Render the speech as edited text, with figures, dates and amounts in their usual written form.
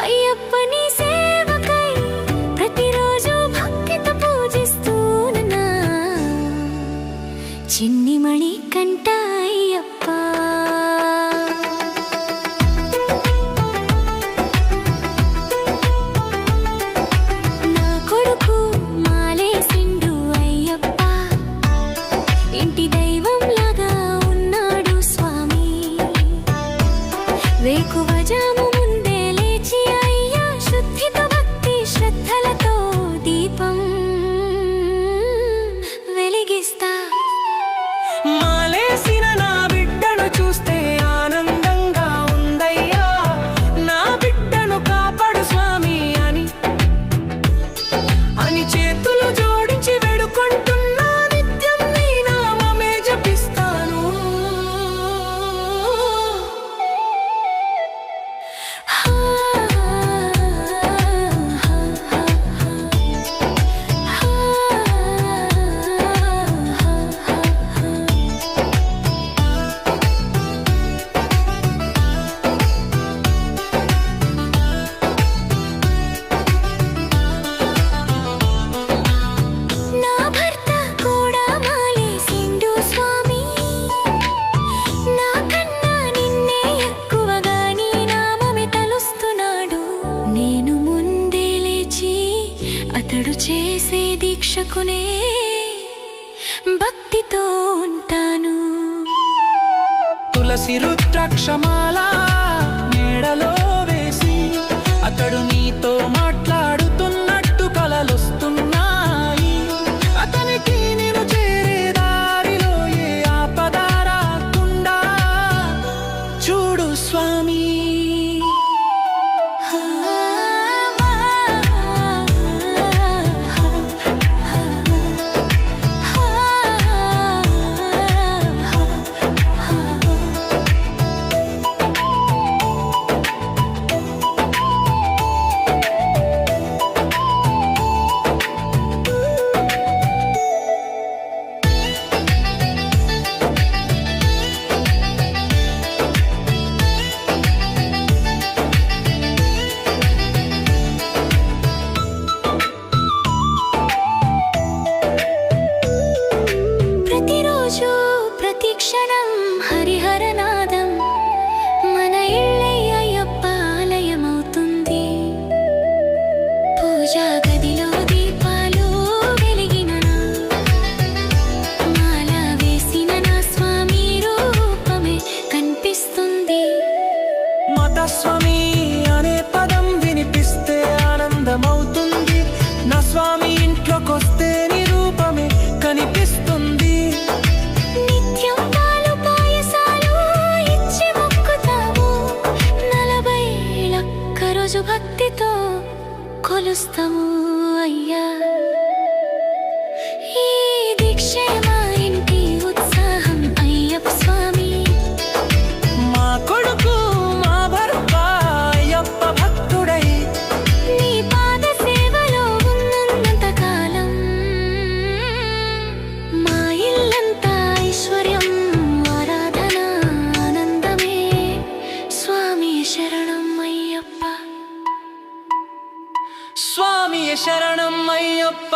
అయ్యప్పని సేవకై ప్రతిరోజు భక్తితో పూజిస్తూనా చిన్ని మణి కంట అయ్యప్ప. నా కొడుకు మాలేసిండు అయ్యప్ప, ఇంటి దైవంలాగా ఉన్నాడు స్వామి. వేకువజాము ముందే లేచి అయ్యా శుద్ధితో భక్తి శ్రద్ధలతో దీపం వెలిగిస్తా. మాలేసిన నా బిడ్డను చూస్తే ఆనందంగా ఉందయ్యా, నా బిడ్డను కాపాడు స్వామి అని అని చేతులు జోడించి వేడుకుంటున్నా. నిత్యం నీ నామమే జపిస్తాను. నా భర్త కూడా మాలేసిండు స్వామి, నాకన్నా నిన్నే ఎక్కువగా నీ నామమే తలుస్తున్నాడు. నేను ముందే లేచి అతడు చేసే దీక్షకునే భక్తితో ఉంటాను. తులసి రుద్రాక్షమాల మేడలో వేసి అతడు నీతో మాట్లాడుతున్నట్టు కలలొస్తున్నాయి. అతనికి నేను చేరే దారిలో ఏ ఆపద రాకుండా చూడు స్వామి. ప్రతిరోజు ప్రతి క్షణం హరిహరనాదం మన ఇళ్ళే అయ్యప్ప ఆలయమవుతుంది. పూజా గదిలో దీపాలు వెలిగిన మాల వేసిన నా స్వామి రూపమే కనిపిస్తుంది. మతస్వామి అనే పదం వినిపిస్తే ఆనందమవుతుంది. నా స్వామి ఇంట్లోకొస్తే నీ రూపమే కనిపిస్తుంది. నిత్యం పాలు పాయసాలు ఇచ్చి మొక్కుతాము, 40 ఒక్క రోజు భక్తితో కొలుస్తాము అయ్యా. ఈ దీక్షే మా ఇంటి ఉత్సాహం అయ్యప్ప స్వామి. మా కొడుకు మా భర్త అయ్యప్ప భక్తుడై నీ పాద సేవలో ఉన్నంత కాలం మా ఇల్లంతా ఐశ్వర్యం ఆరాధన ఆనందమే. స్వామి శరణం అయ్యప్ప. స్వామి శరణం అయ్యప్ప.